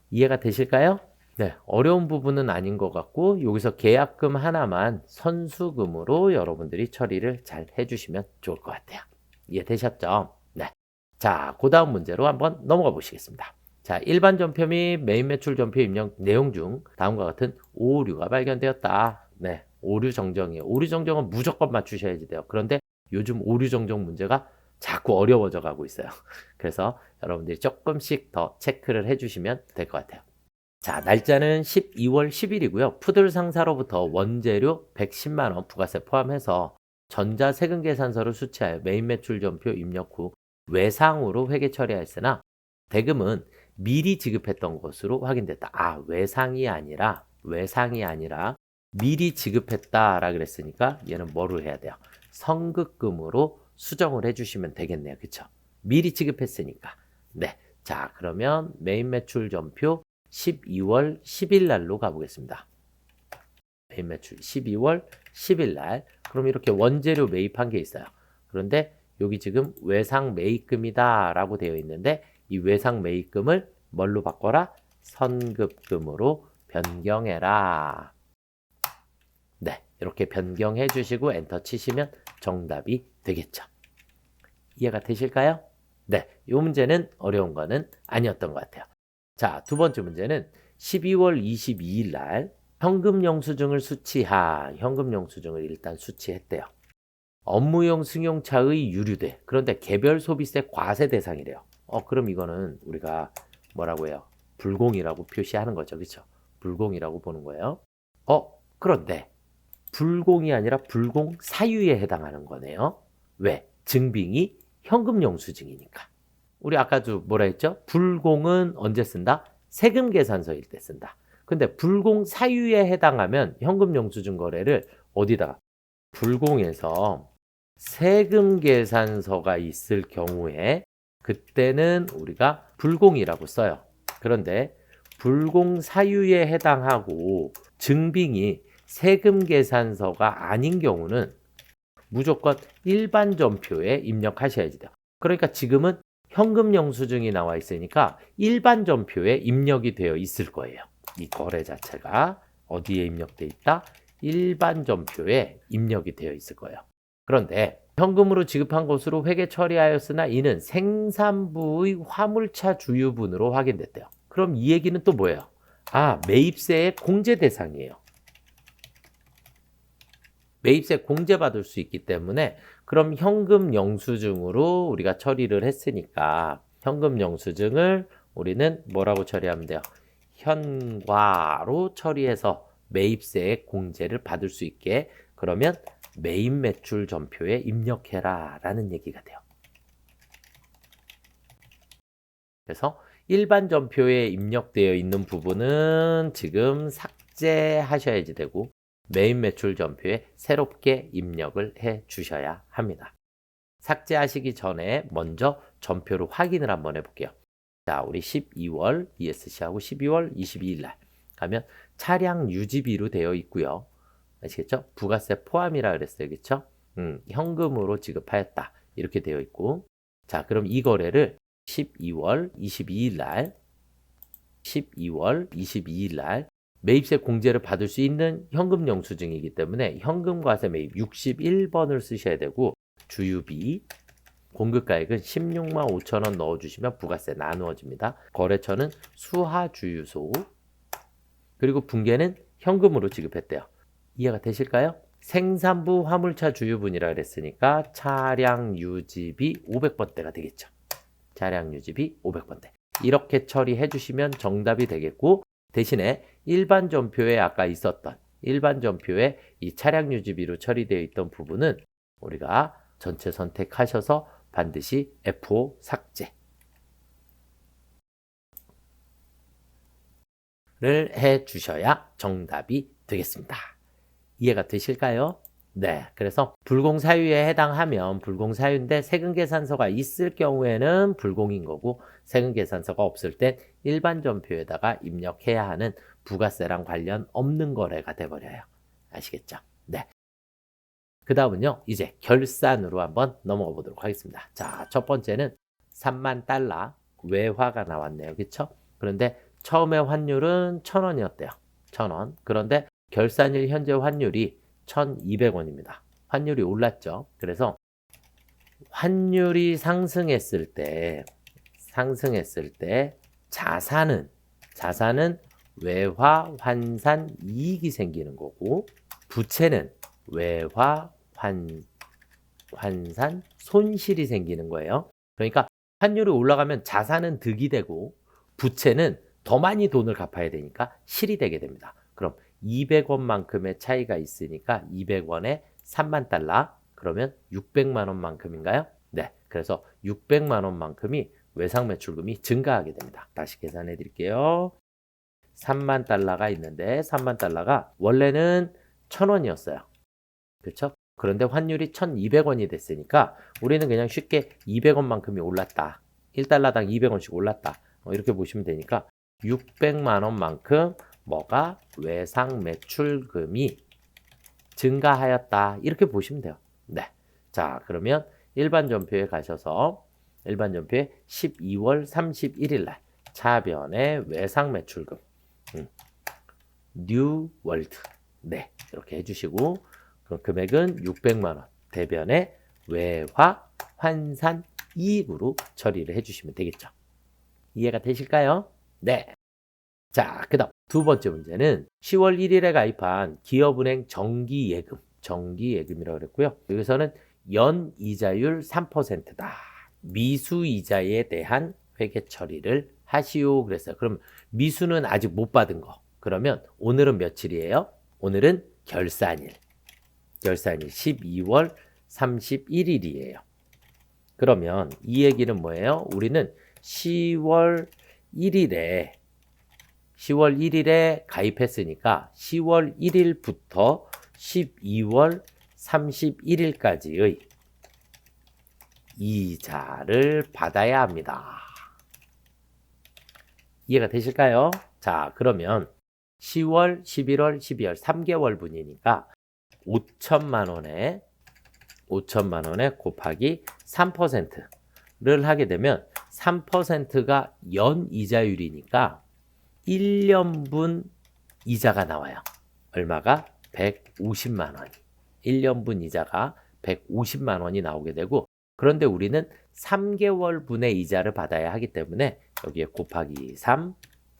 이해가 되실까요? 네, 어려운 부분은 아닌 것 같고 여기서 계약금 하나만 선수금으로 여러분들이 처리를 잘 해주시면 좋을 것 같아요. 이해되셨죠? 네. 자, 그 다음 문제로 한번 넘어가 보시겠습니다. 자, 일반 전표 및 메인 매출 전표 입력 내용 중 다음과 같은 오류가 발견되었다. 네, 오류 정정이에요. 오류 정정은 무조건 맞추셔야지 돼요. 그런데 요즘 오류 정정 문제가 자꾸 어려워져 가고 있어요. 그래서 여러분들이 조금씩 더 체크를 해주시면 될 것 같아요. 자, 날짜는 12월 10일이고요. 푸들 상사로부터 원재료 110만 원 부가세 포함해서 전자세금계산서를 수취하여 메인 매출 전표 입력 후 외상으로 회계 처리하였으나 대금은 미리 지급했던 것으로 확인됐다. 아, 외상이 아니라 미리 지급했다라 그랬으니까 얘는 뭐로 해야 돼요? 선급금으로 수정을 해주시면 되겠네요. 그쵸? 미리 지급했으니까. 네. 자, 그러면 메인 매출 전표 12월 10일 날로 가보겠습니다. 메인 매출 12월 10일 날. 그럼 이렇게 원재료 매입한 게 있어요. 그런데 여기 지금 외상 매입금이다 라고 되어 있는데 이 외상 매입금을 뭘로 바꿔라? 선급금으로 변경해라. 네, 이렇게 변경해 주시고 엔터 치시면 정답이 되겠죠. 이해가 되실까요? 네, 이 문제는 어려운 거는 아니었던 것 같아요. 자, 두 번째 문제는 12월 22일 날 현금 영수증을 수취한 현금 영수증을 일단 수취했대요. 업무용 승용차의 유류대. 그런데 개별 소비세 과세 대상이래요. 그럼 이거는 우리가 뭐라고 해요? 불공이라고 표시하는 거죠. 그렇죠? 불공이라고 보는 거예요. 그런데 불공이 아니라 불공 사유에 해당하는 거네요. 왜? 증빙이 현금 영수증이니까. 우리 아까도 뭐라 했죠? 불공은 언제 쓴다? 세금 계산서일 때 쓴다. 근데 불공 사유에 해당하면 현금 영수증 거래를 어디다가? 불공에서 세금 계산서가 있을 경우에 그때는 우리가 불공이라고 써요. 그런데 불공 사유에 해당하고 증빙이 세금 계산서가 아닌 경우는 무조건 일반 전표에 입력하셔야지 돼요. 그러니까 지금은 현금 영수증이 나와 있으니까 일반 전표에 입력이 되어 있을 거예요. 이 거래 자체가 어디에 입력돼 있다? 일반 전표에 입력이 되어 있을 거예요. 그런데 현금으로 지급한 것으로 회계 처리하였으나 이는 생산부의 화물차 주유분으로 확인됐대요. 그럼 이 얘기는 또 뭐예요? 매입세의 공제 대상이에요. 매입세 공제받을 수 있기 때문에 그럼 현금 영수증으로 우리가 처리를 했으니까 현금 영수증을 우리는 뭐라고 처리하면 돼요? 현과로 처리해서 매입세의 공제를 받을 수 있게 그러면 매입 매출 전표에 입력해라 라는 얘기가 돼요. 그래서 일반 전표에 입력되어 있는 부분은 지금 삭제하셔야지 되고 매입 매출 전표에 새롭게 입력을 해 주셔야 합니다. 삭제하시기 전에 먼저 전표를 확인을 한번 해볼게요. 자, 우리 12월 ESC하고 12월 22일 날 가면 차량 유지비로 되어 있고요. 아시겠죠? 부가세 포함이라 그랬어요. 그렇죠? 현금으로 지급하였다. 이렇게 되어 있고 자, 그럼 이 거래를 12월 22일 날 매입세 공제를 받을 수 있는 현금 영수증이기 때문에 현금과세 매입 61번을 쓰셔야 되고 주유비 공급가액은 16만 5천 원 넣어주시면 부가세 나누어집니다. 거래처는 수하주유소 그리고 분계는 현금으로 지급했대요. 이해가 되실까요? 생산부 화물차 주유분이라 그랬으니까 차량 유지비 500번대가 되겠죠. 차량 유지비 500번대. 이렇게 처리해 주시면 정답이 되겠고 대신에 일반 전표에 아까 있었던 일반 전표에 이 차량 유지비로 처리되어 있던 부분은 우리가 전체 선택하셔서 반드시 F5 삭제를 해 주셔야 정답이 되겠습니다. 이해가 되실까요? 네, 그래서 불공사유에 해당하면 불공사유인데 세금계산서가 있을 경우에는 불공인 거고 세금계산서가 없을 땐 일반 전표에다가 입력해야 하는 부가세랑 관련 없는 거래가 돼버려요. 아시겠죠? 네. 그 다음은요, 이제 결산으로 한번 넘어가 보도록 하겠습니다. 자, 첫 번째는 3만 달러 외화가 나왔네요. 그쵸? 그런데 처음에 환율은 1,000원이었대요. 1,000원. 그런데 결산일 현재 환율이 1,200원입니다. 환율이 올랐죠. 그래서 환율이 상승했을 때 자산은 외화 환산 이익이 생기는 거고 부채는 외화 환산 손실이 생기는 거예요. 그러니까 환율이 올라가면 자산은 득이 되고 부채는 더 많이 돈을 갚아야 되니까 실이 되게 됩니다. 그럼 200원만큼의 차이가 있으니까 200원에 3만 달러 그러면 600만 원만큼인가요? 네. 그래서 600만 원만큼이 외상 매출금이 증가하게 됩니다. 다시 계산해 드릴게요. 3만 달러가 있는데 3만 달러가 원래는 1,000원이었어요. 그렇죠? 그런데 환율이 1,200원이 됐으니까 우리는 그냥 쉽게 200원만큼이 올랐다. 1달러당 200원씩 올랐다. 이렇게 보시면 되니까 600만 원만큼 뭐가 외상 매출금이 증가하였다. 이렇게 보시면 돼요. 네. 자, 그러면 일반 전표에 가셔서 일반 전표에 12월 31일 날 차변의 외상 매출금 뉴 월드 네. 이렇게 해 주시고 그럼 금액은 600만 원. 대변의 외화 환산 이익으로 처리를 해 주시면 되겠죠. 이해가 되실까요? 네. 자, 그다음 두 번째 문제는 10월 1일에 가입한 기업은행 정기예금이라고 그랬고요. 여기서는 연이자율 3%다. 미수이자에 대한 회계 처리를 하시오 그랬어요. 그럼 미수는 아직 못 받은 거. 그러면 오늘은 며칠이에요? 오늘은 결산일 12월 31일이에요. 그러면 이 얘기는 뭐예요? 우리는 10월 1일에 가입했으니까 10월 1일부터 12월 31일까지의 이자를 받아야 합니다. 이해가 되실까요? 자, 그러면 10월, 11월, 12월 3개월 분이니까 5천만 원에 곱하기 3%를 하게 되면 3%가 연이자율이니까 1년분 이자가 나와요. 얼마가? 150만 원이. 1년분 이자가 150만 원이 나오게 되고 그런데 우리는 3개월 분의 이자를 받아야 하기 때문에 여기에 곱하기 3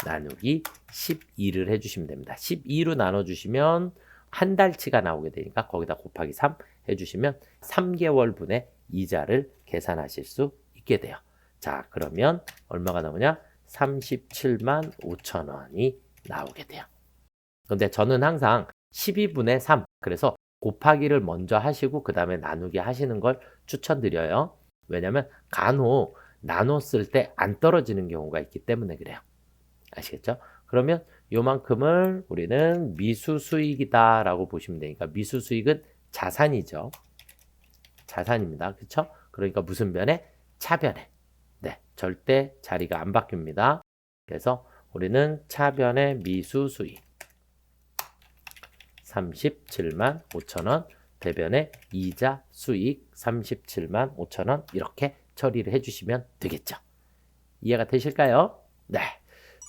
나누기 12를 해주시면 됩니다. 12로 나눠주시면 한 달치가 나오게 되니까 거기다 곱하기 3 해주시면 3개월분의 이자를 계산하실 수 있게 돼요. 자, 그러면 얼마가 나오냐? 37만 5천 원이 나오게 돼요. 근데 저는 항상 12분의 3, 그래서 곱하기를 먼저 하시고 그 다음에 나누기 하시는 걸 추천드려요. 왜냐면 간혹 나눴을 때 안 떨어지는 경우가 있기 때문에 그래요. 아시겠죠? 그러면 요만큼을 우리는 미수수익이다 라고 보시면 되니까, 미수수익은 자산이죠. 자산입니다. 그쵸? 그러니까 무슨 변에? 차변에. 네, 절대 자리가 안 바뀝니다. 그래서 우리는 차변의 미수수익 37만 5천 원, 대변의 이자 수익 37만 5천 원, 이렇게 처리를 해주시면 되겠죠. 이해가 되실까요? 네.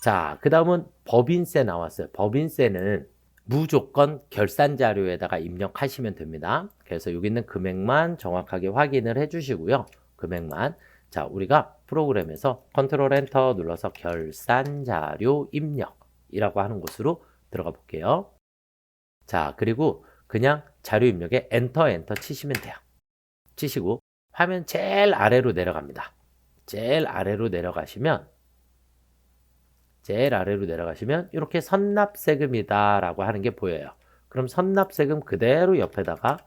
자, 그 다음은 법인세 나왔어요. 법인세는 무조건 결산 자료에다가 입력하시면 됩니다. 그래서 여기 있는 금액만 정확하게 확인을 해주시고요. 금액만. 자, 우리가 프로그램에서 컨트롤 엔터 눌러서 결산 자료 입력이라고 하는 곳으로 들어가 볼게요. 자, 그리고 그냥 자료 입력에 엔터 치시면 돼요. 치시고 화면 제일 아래로 내려갑니다. 제일 아래로 내려가시면 이렇게 선납세금이다 라고 하는 게 보여요. 그럼 선납세금 그대로 옆에다가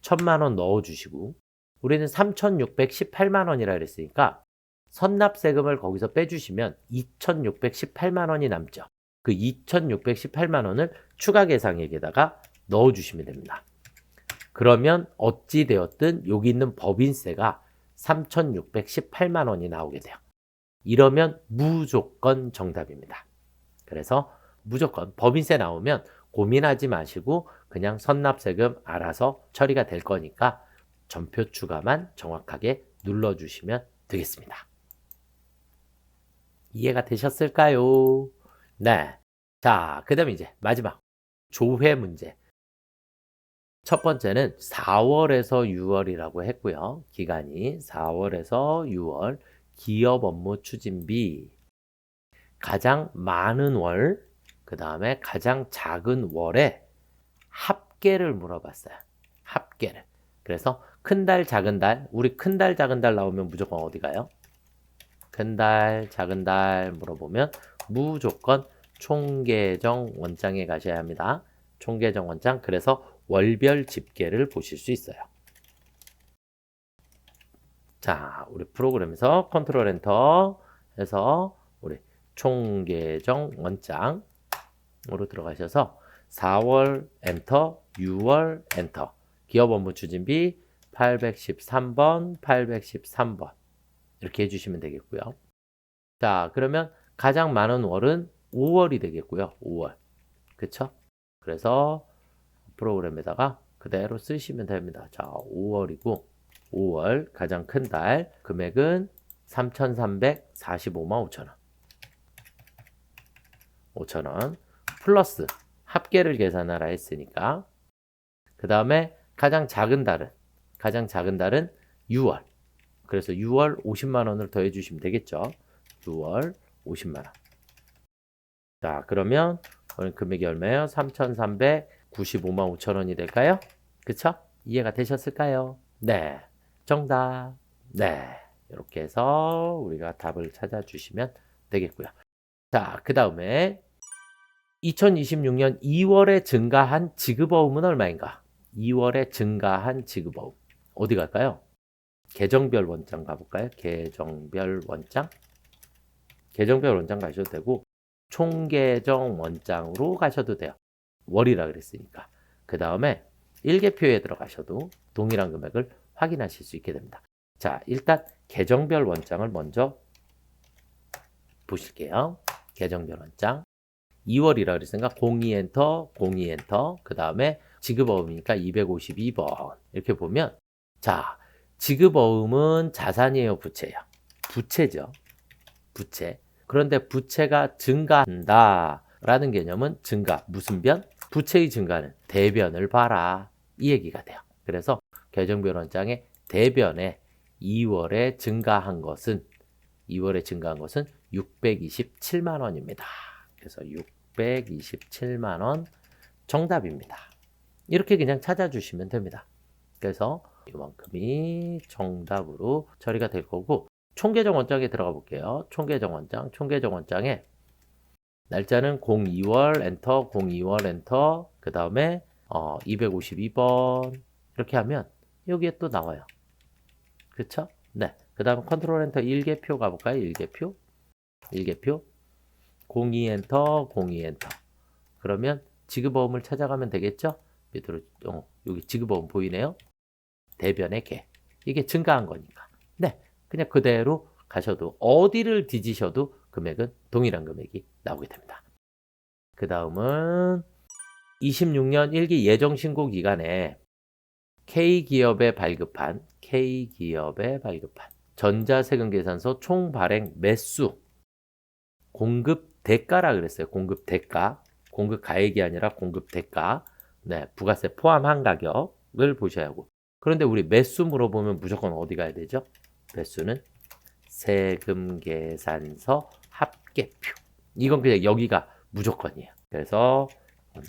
1,000만 원 넣어주시고, 우리는 3,618만 원이라 그랬으니까 선납세금을 거기서 빼주시면 2,618만 원이 남죠. 그 2,618만 원을 추가 계상액에다가 넣어주시면 됩니다. 그러면 어찌되었든 여기 있는 법인세가 3,618만 원이 나오게 돼요. 이러면 무조건 정답입니다. 그래서 무조건 법인세 나오면 고민하지 마시고 그냥 선납세금 알아서 처리가 될 거니까 전표 추가만 정확하게 눌러주시면 되겠습니다. 이해가 되셨을까요? 네. 자, 그 다음에 이제 마지막 조회 문제. 첫 번째는 4월에서 6월이라고 했고요. 기간이 4월에서 6월, 기업 업무 추진비, 가장 많은 월, 그 다음에 가장 작은 월의 합계를 물어봤어요. 합계를. 그래서 큰 달, 작은 달, 우리 큰 달, 작은 달 나오면 무조건 어디 가요? 큰 달, 작은 달 물어보면 무조건 총계정 원장에 가셔야 합니다. 총계정 원장. 그래서 월별 집계를 보실 수 있어요. 자, 우리 프로그램에서 컨트롤 엔터 해서 우리 총계정 원장으로 들어가셔서 4월 엔터, 6월 엔터, 기업 업무 추진비 813번, 813번 이렇게 해주시면 되겠고요. 자, 그러면 가장 많은 월은 5월이 되겠고요. 5월. 그쵸? 그래서 프로그램에다가 그대로 쓰시면 됩니다. 자, 5월이고 5월 가장 큰 달 금액은 3,345만 5천 원. 5천 원 플러스 합계를 계산하라 했으니까, 그 다음에 가장 작은 달은 6월. 그래서 6월 50만 원을 더해 주시면 되겠죠. 6월 50만 원. 자, 그러면 오늘 금액이 얼마예요? 3,395만 5천 원이 될까요? 그쵸? 이해가 되셨을까요? 네. 정답. 네. 이렇게 해서 우리가 답을 찾아주시면 되겠고요. 자, 그 다음에 2026년 2월에 증가한 지급어음은 얼마인가? 2월에 증가한 지급어음. 어디 갈까요? 계정별 원장 가볼까요? 계정별 원장. 계정별 원장 가셔도 되고, 총계정 원장으로 가셔도 돼요. 월이라 그랬으니까. 그 다음에 일개표에 들어가셔도 동일한 금액을 확인하실 수 있게 됩니다. 자, 일단 계정별 원장을 먼저 보실게요. 계정별 원장. 2월이라 그랬으니까 02엔터, 02엔터, 그 다음에 지급어음이니까 252번. 이렇게 보면, 자, 지급어음은 자산이에요, 부채예요? 부채죠. 부채. 그런데 부채가 증가한다 라는 개념은 증가, 무슨 변? 부채의 증가는 대변을 봐라, 이 얘기가 돼요. 그래서 계정별 원장의 대변에 2월에 증가한 것은 627만 원입니다. 그래서 627만 원 정답입니다. 이렇게 그냥 찾아주시면 됩니다. 그래서 이만큼이 정답으로 처리가 될 거고, 총계정 원장에 들어가 볼게요. 총계정 원장에 날짜는 02월 엔터, 02월 엔터, 그 다음에 252번 이렇게 하면 여기에 또 나와요. 그렇죠? 네. 그 다음에 컨트롤 엔터 1개표 가볼까요? 1개표 02 엔터, 02 엔터. 그러면 지급어음을 찾아가면 되겠죠? 밑으로 여기 지급어음 보이네요. 대변의 개. 이게 증가한 거니까. 네. 그냥 그대로 가셔도 어디를 뒤지셔도 금액은 동일한 금액이 나오게 됩니다. 그 다음은 26년 1기 예정신고 기간에 K기업에 발급한 전자세금계산서 총 발행 매수 공급 대가라 그랬어요. 공급 대가. 공급 가액이 아니라 공급 대가. 네, 부가세 포함한 가격을 보셔야 하고. 그런데 우리 매수 물어보면 무조건 어디 가야 되죠? 매수는 세금계산서 합계표. 이건 그냥 여기가 무조건이에요. 그래서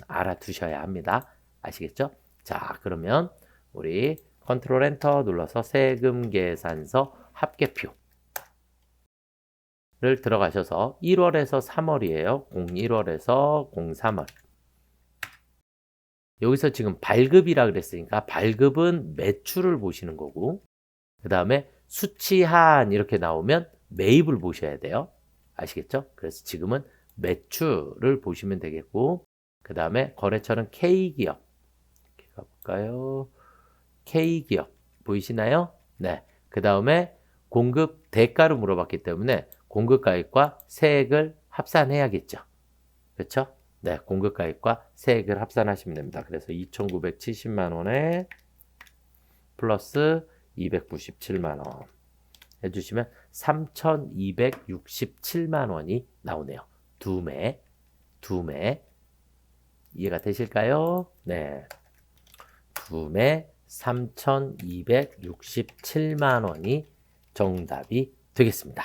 알아두셔야 합니다. 아시겠죠? 자, 그러면 우리 컨트롤 엔터 눌러서 세금계산서 합계표 를 들어가셔서 1월에서 3월이에요. 01월에서 03월. 여기서 지금 발급이라 그랬으니까 발급은 매출을 보시는 거고, 그 다음에 수치한 이렇게 나오면 매입을 보셔야 돼요. 아시겠죠? 그래서 지금은 매출을 보시면 되겠고, 그 다음에 거래처는 K기업. 이렇게 가볼까요? K기업. 보이시나요? 네. 그 다음에 공급 대가로 물어봤기 때문에 공급가액과 세액을 합산해야겠죠. 그렇죠? 네, 공급가액과 세액을 합산하시면 됩니다. 그래서 2,970만 원에 플러스 297만 원 해주시면 3,267만 원이 나오네요. 두 매 이해가 되실까요? 네, 두 매 3,267만 원이 정답이 되겠습니다.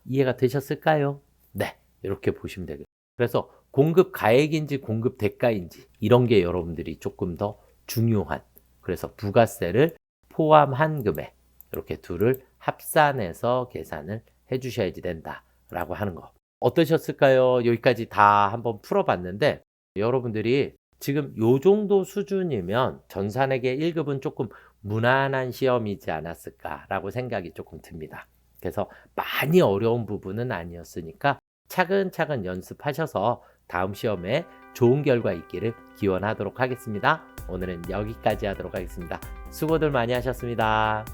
이해가 되셨을까요? 네, 이렇게 보시면 되겠습니다. 그래서 공급 가액인지 공급 대가인지 이런 게 여러분들이 조금 더 중요한, 그래서 부가세를 포함한 금액 이렇게 둘을 합산해서 계산을 해주셔야지 된다라고 하는 거. 어떠셨을까요? 여기까지 다 한번 풀어봤는데 여러분들이 지금 요 정도 수준이면 전산회계 1급은 조금 무난한 시험이지 않았을까라고 생각이 조금 듭니다. 그래서 많이 어려운 부분은 아니었으니까 차근차근 연습하셔서 다음 시험에 좋은 결과 있기를 기원하도록 하겠습니다. 오늘은 여기까지 하도록 하겠습니다. 수고들 많이 하셨습니다.